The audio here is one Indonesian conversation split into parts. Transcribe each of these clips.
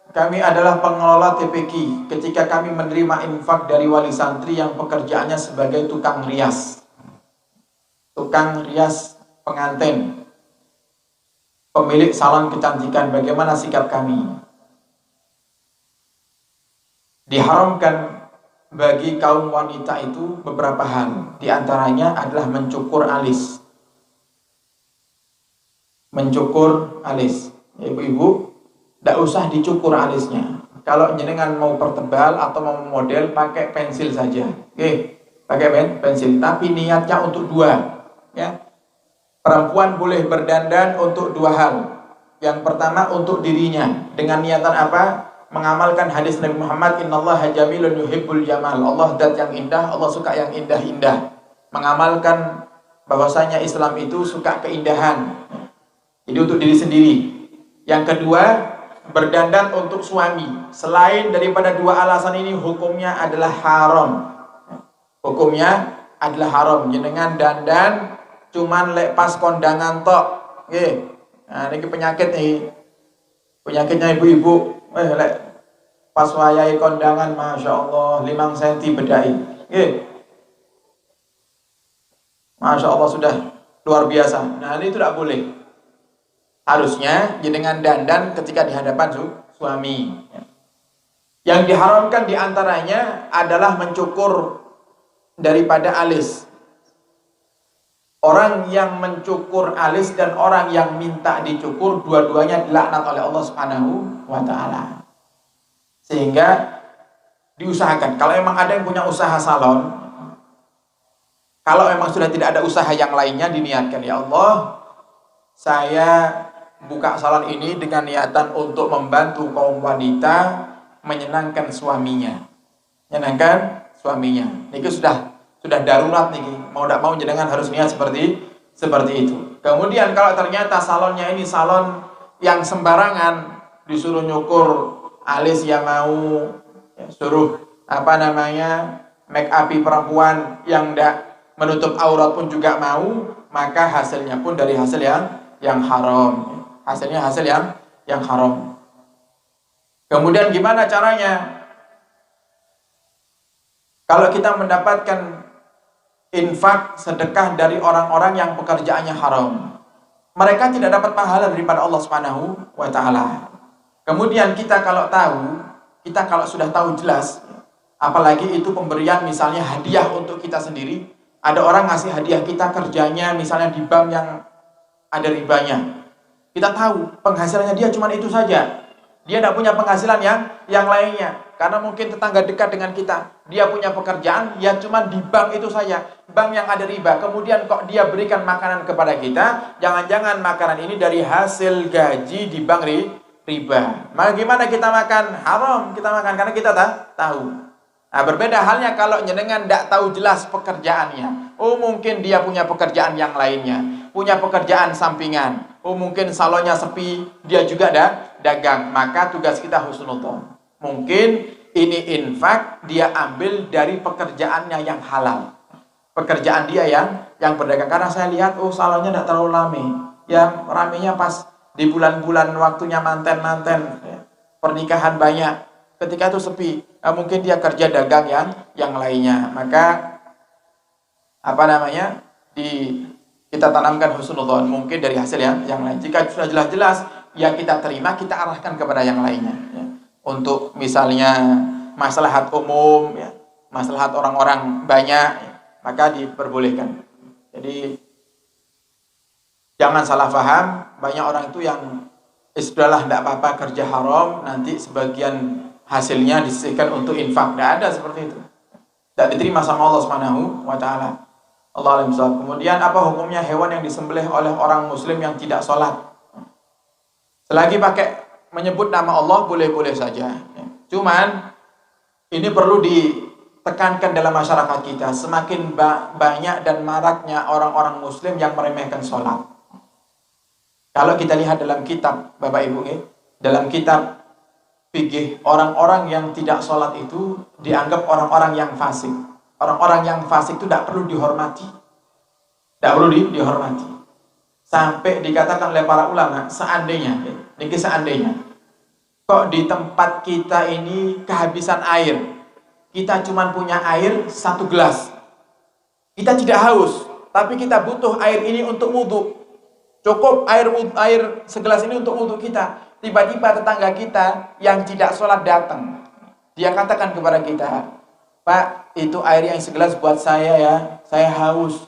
Kami adalah pengelola TPQ. Ketika kami menerima infak dari wali santri yang pekerjaannya sebagai tukang rias pengantin, pemilik salon kecantikan, bagaimana sikap kami? Diharamkan bagi kaum wanita itu beberapa hal. Di antaranya adalah mencukur alis. Ibu-ibu, tidak usah dicukur alisnya. Kalau jenengan mau pertebal atau mau model, pakai pensil saja. Oke, pakai pensil. Tapi niatnya untuk dua. Ya, perempuan boleh berdandan untuk dua hal. Yang pertama untuk dirinya, dengan niatan apa? Mengamalkan hadis Nabi Muhammad, innallaha jamilun yuhibbul jamal. Allah zat yang indah, Allah suka yang indah-indah. Mengamalkan bahwasanya Islam itu suka keindahan. Jadi untuk diri sendiri. Yang kedua, berdandan untuk suami. Selain daripada dua alasan ini, hukumnya adalah haram. Jenengan dandan cuman lepas kondangan tok. Nggih. Nah, ini penyakit nih. Penyakitnya ibu-ibu. Lek pas wayahe kondangan, Masya Allah 5 cm bedai. Nggih. Masya Allah sudah luar biasa. Nah, ini tidak boleh. Harusnya jenengan dandan ketika di hadapan suami. Yang diharamkan diantaranya adalah mencukur daripada alis. Orang yang mencukur alis dan orang yang minta dicukur, dua-duanya dilaknat oleh Allah Subhanahu wa Ta'ala. Sehingga diusahakan. Kalau memang ada yang punya usaha salon, kalau memang sudah tidak ada usaha yang lainnya, diniatkan, ya Allah, saya buka salon ini dengan niatan untuk membantu kaum wanita menyenangkan suaminya. Niki sudah darurat niki. Mau tidak mau jenengan harus niat seperti itu. Kemudian kalau ternyata salonnya ini salon yang sembarangan, disuruh nyukur alis ya mau, suruh make up perempuan yang tidak menutup aurat pun juga mau, maka hasilnya pun dari hasil yang haram. Hasil yang haram. Kemudian gimana caranya? Kalau kita mendapatkan infak, sedekah dari orang-orang yang pekerjaannya haram, mereka tidak dapat pahala daripada Allah Subhanahu wa Ta'ala. Kemudian kita kalau sudah tahu jelas, apalagi itu pemberian misalnya hadiah untuk kita sendiri, ada orang ngasih hadiah kita kerjanya misalnya di bank yang ada ribanya. Kita tahu penghasilannya dia cuma itu saja. Dia tidak punya penghasilan yang lainnya. Karena mungkin tetangga dekat dengan kita, dia punya pekerjaan yang cuma di bank itu saja, bank yang ada riba. Kemudian kok dia berikan makanan kepada kita, jangan-jangan makanan ini dari hasil gaji di bank riba. Maka gimana kita makan? Haram kita makan karena kita tahu. Nah, berbeda halnya kalau jenengan tidak tahu jelas pekerjaannya. Oh, mungkin dia punya pekerjaan yang lainnya, punya pekerjaan sampingan. Oh, mungkin salonnya sepi, dia juga dagang. Maka tugas kita husnudzon. Mungkin ini infak dia ambil dari pekerjaannya yang halal. Pekerjaan dia yang berdagang. Karena saya lihat, salonnya tidak terlalu rame. Yang ramenya pas di bulan-bulan waktunya manten-manten, pernikahan banyak. Ketika itu sepi, mungkin dia kerja dagang yang lainnya. Maka kita tanamkan husnudzon mungkin dari hasil yang lain. Jika sudah jelas-jelas ya kita terima, kita arahkan kepada yang lainnya. Untuk misalnya maslahat umum, maslahat orang-orang banyak, maka diperbolehkan. Jadi jangan salah paham, banyak orang itu yang sudahlah tidak apa-apa kerja haram, nanti sebagian hasilnya disisihkan untuk infak. Tidak ada seperti itu. Tidak diterima sama Allah Subhanahu wa Ta'ala. Allah alam shawab. Kemudian apa hukumnya hewan yang disembelih oleh orang muslim yang tidak sholat? Selagi pakai menyebut nama Allah boleh-boleh saja. Cuman ini perlu ditekankan dalam masyarakat kita. Semakin banyak dan maraknya orang-orang muslim yang meremehkan sholat. Kalau kita lihat dalam kitab, Bapak Ibu, dalam kitab fikih, orang-orang yang tidak sholat itu dianggap orang-orang yang fasik. Orang-orang yang fasik itu tidak perlu dihormati. Tidak perlu dihormati. Sampai dikatakan oleh para ulama, seandainya kok di tempat kita ini kehabisan air. Kita cuma punya air 1 gelas. Kita tidak haus, tapi kita butuh air ini untuk wudhu. Cukup air segelas ini untuk wudhu kita. Tiba-tiba tetangga kita yang tidak sholat datang. Dia katakan kepada kita, Pak, itu air yang segelas buat saya ya, saya haus.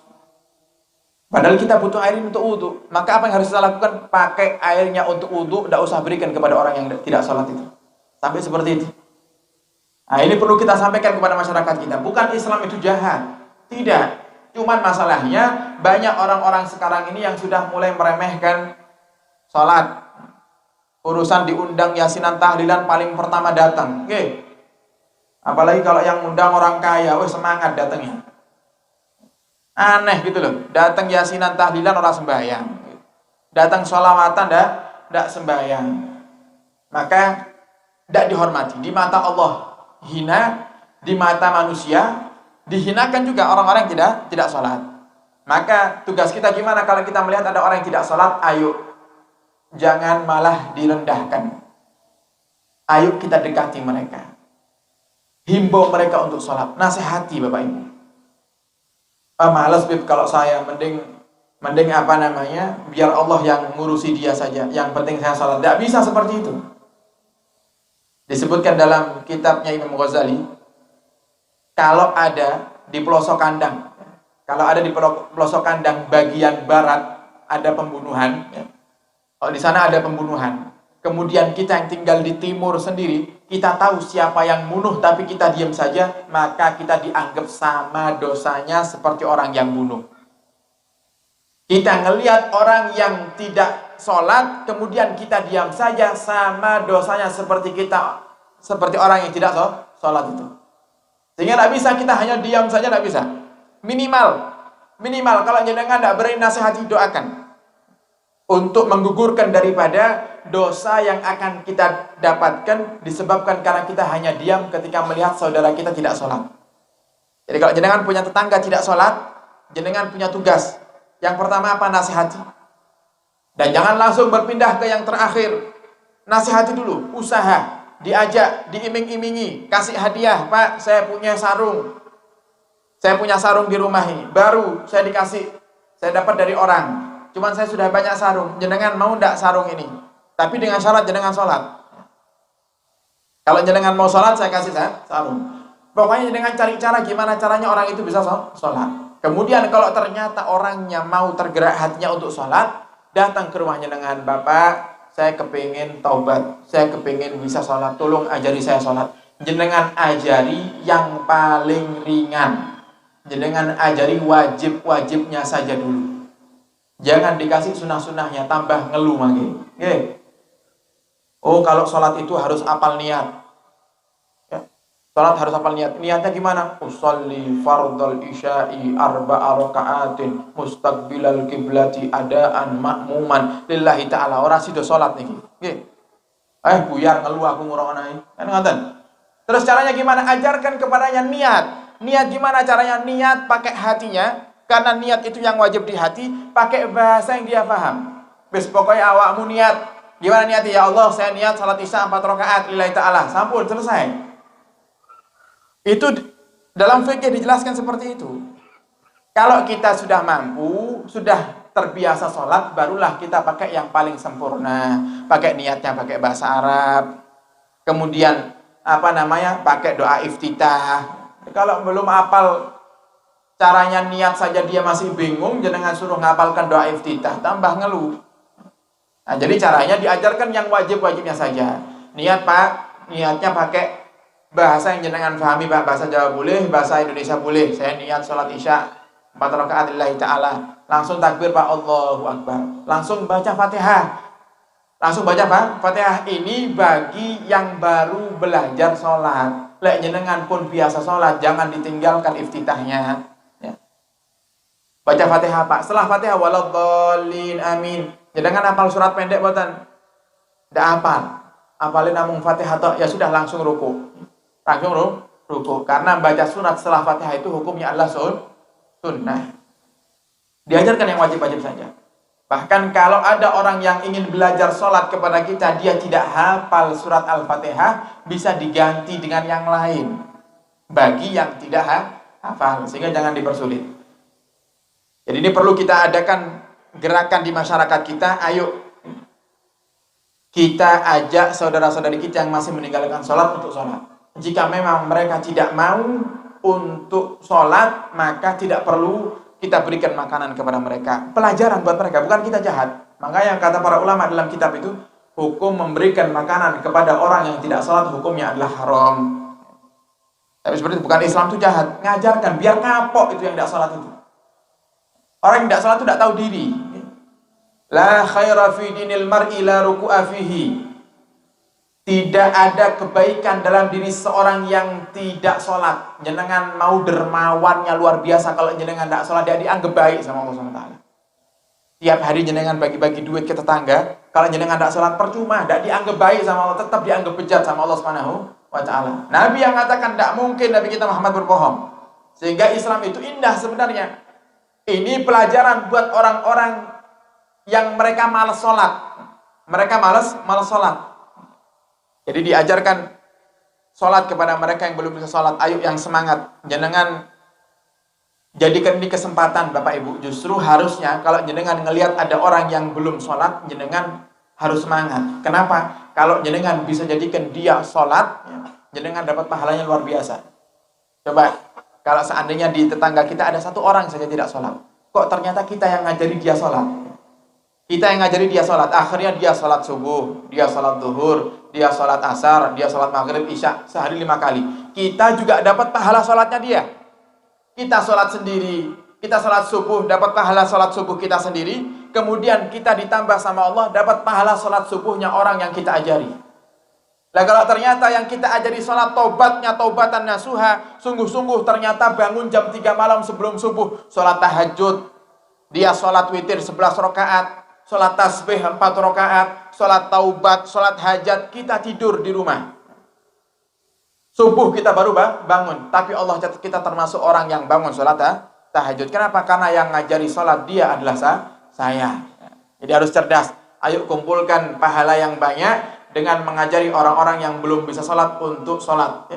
Padahal kita butuh air ini untuk wudhu. Maka apa yang harus kita lakukan? Pakai airnya untuk wudhu, tidak usah berikan kepada orang yang tidak sholat itu. Sampai seperti itu. Nah, ini perlu kita sampaikan kepada masyarakat kita. Bukan Islam itu jahat. Tidak. Cuman masalahnya banyak orang-orang sekarang ini yang sudah mulai meremehkan sholat. Urusan diundang yasinan tahlilan paling pertama datang. Oke. Apalagi kalau yang undang orang kaya, semangat datangnya. Aneh gitu loh. Datang yasinan tahlilan orang sembahyang. Datang sholawatan tidak sembahyang. Maka tidak dihormati. Di mata Allah hina, di mata manusia dihinakan juga orang-orang yang tidak sholat. Maka tugas kita gimana kalau kita melihat ada orang yang tidak sholat? Ayo, jangan malah direndahkan. Ayo kita dekati mereka. Himbau mereka untuk sholat. Nasihati Bapak Ibu. Malas Bib kalau saya mending biar Allah yang ngurusi dia saja. Yang penting saya sholat. Tidak bisa seperti itu. Disebutkan dalam kitabnya Imam Ghazali, kalau ada di pelosok kandang bagian barat ada pembunuhan, kalau di sana ada pembunuhan, kemudian kita yang tinggal di timur sendiri, kita tahu siapa yang bunuh tapi kita diam saja, maka kita dianggap sama dosanya seperti orang yang bunuh. Kita ngelihat orang yang tidak sholat, kemudian kita diam saja, sama dosanya seperti orang yang tidak sholat itu. Sehingga tidak bisa kita hanya diam saja, tidak bisa. Minimal kalau jenengan tidak berani nasihati, doakan untuk menggugurkan daripada dosa yang akan kita dapatkan disebabkan karena kita hanya diam ketika melihat saudara kita tidak sholat. Jadi kalau jenengan punya tetangga tidak sholat, jenengan punya tugas. Yang pertama apa? Nasihati. Dan jangan langsung berpindah ke yang terakhir. Nasihati dulu, usaha. Diajak, diiming-imingi, kasih hadiah. Pak, saya punya sarung. Saya punya sarung di rumah ini. Baru saya dapat dari orang. Cuman saya sudah banyak sarung. Jenengan mau enggak sarung ini? Tapi dengan syarat jenengan sholat. Kalau jenengan mau sholat, saya kasih sarung. Pokoknya jenengan cari cara gimana caranya orang itu bisa sholat. Kemudian kalau ternyata orangnya mau tergerak hatinya untuk sholat, datang ke rumah jenengan, Bapak, saya kepingin taubat, saya kepingin bisa sholat, tolong ajari saya sholat. Jenengan ajari yang paling ringan. Jenengan ajari wajib-wajibnya saja dulu. Jangan dikasih sunah-sunahnya, tambah ngeluh lagi. Oh, kalau sholat itu harus hafal niat. Salat harus hafal niat. Niatnya gimana? Usolli fardal isya'i arba'a raka'atin mustaqbilal kiblati adaan ma'muman lillahi ta'ala. Ora sida salat niki. Nggih. Buyar ngeluh aku ngurangane. Kan ngoten. Terus caranya gimana? Ajarkan kepadanya niat. Niat gimana caranya? Niat pakai hatinya. Karena niat itu yang wajib di hati, pakai bahasa yang dia paham. Wis pokoknya awakmu niat. Gimana niatnya? Ya Allah, saya niat salat isya 4 rakaat lillahi ta'ala. Sampun, selesai. Itu dalam fikih dijelaskan seperti itu. Kalau kita sudah mampu, sudah terbiasa sholat, barulah kita pakai yang paling sempurna. Pakai niatnya, pakai bahasa Arab. Kemudian, pakai doa iftitah. Kalau belum hafal caranya niat saja dia masih bingung, jangan suruh ngapalkan doa iftitah, tambah ngeluh. Nah, jadi caranya diajarkan yang wajib-wajibnya saja. Niat Pak, niatnya pakai bahasa yang jenengan pahami, Pak. Bahasa Jawa boleh, bahasa Indonesia boleh. Saya niat sholat isya 4 rakaat lillahi ta'ala. Langsung takbir Pak, Allahu Akbar. Langsung baca Fatihah. Fatihah ini bagi yang baru belajar sholat. Lek jenengan pun biasa sholat, jangan ditinggalkan iftitahnya. Ya. Baca Fatihah Pak. Setelah Fatihah waladhdallin amin. Jenengan hafal surat pendek boten? Ndak hafal. Hafalin namung Fatihah tok, ya sudah langsung ruku. Ruku. Karena baca surat setelah Fatihah itu hukumnya adalah sunnah. Diajarkan yang wajib-wajib saja. Bahkan kalau ada orang yang ingin belajar sholat kepada kita, dia tidak hafal surat Al-Fatihah, bisa diganti dengan yang lain bagi yang tidak hafal, sehingga jangan dipersulit. Jadi ini perlu kita adakan gerakan di masyarakat kita. Ayo kita ajak saudara-saudari kita yang masih meninggalkan sholat untuk sholat. Jika memang mereka tidak mau untuk sholat, maka tidak perlu kita berikan makanan kepada mereka. Pelajaran buat mereka, bukan kita jahat. Maka yang kata para ulama dalam kitab itu, hukum memberikan makanan kepada orang yang tidak sholat, hukumnya adalah haram. Tapi seperti itu, bukan Islam itu jahat. Ngajarkan, biar kapok itu yang tidak sholat itu. Orang yang tidak sholat itu tidak tahu diri. La khaira fi dinil mar'i la ruku'a fihi. Tidak ada kebaikan dalam diri seorang yang tidak sholat. Jenengan mau dermawannya luar biasa, kalau jenengan tidak sholat, dia dianggap baik sama Allah SWT. Tiap hari jenengan bagi-bagi duit ke tetangga, kalau jenengan tidak sholat percuma, tidak dianggap baik sama Allah, tetap dianggap bejat sama Allah SWT. Nabi yang katakan tidak mungkin Nabi kita Muhammad berbohong. Sehingga Islam itu indah sebenarnya. Ini pelajaran buat orang-orang yang mereka malas sholat. Mereka malas sholat. Jadi diajarkan sholat kepada mereka yang belum bisa sholat. Ayo yang semangat. Jenengan jadikan ini kesempatan Bapak Ibu. Justru harusnya kalau jenengan ngelihat ada orang yang belum sholat, jenengan harus semangat. Kenapa? Kalau jenengan bisa jadikan dia sholat, jenengan dapat pahalanya luar biasa. Coba, kalau seandainya di tetangga kita ada satu orang saja tidak sholat, kok ternyata kita yang ngajari dia sholat? Kita yang ngajari dia sholat, akhirnya dia sholat subuh, dia sholat zuhur, dia sholat asar, dia sholat maghrib, isya, sehari 5 kali. Kita juga dapat pahala sholatnya dia. Kita sholat sendiri, kita sholat subuh, dapat pahala sholat subuh kita sendiri. Kemudian kita ditambah sama Allah, dapat pahala sholat subuhnya orang yang kita ajari. Nah kalau ternyata yang kita ajari sholat taubatnya taubatan nasuha, sungguh-sungguh ternyata bangun jam 3 malam sebelum subuh, sholat tahajud, dia sholat witir 11 rakaat, sholat tasbih 4 rakaat, sholat taubat, sholat hajat, kita tidur di rumah. Subuh kita baru bangun, tapi Allah catat kita termasuk orang yang bangun sholat tahajud. Kenapa? Karena yang ngajari sholat dia adalah saya. Jadi harus cerdas. Ayo kumpulkan pahala yang banyak dengan mengajari orang-orang yang belum bisa sholat untuk sholat.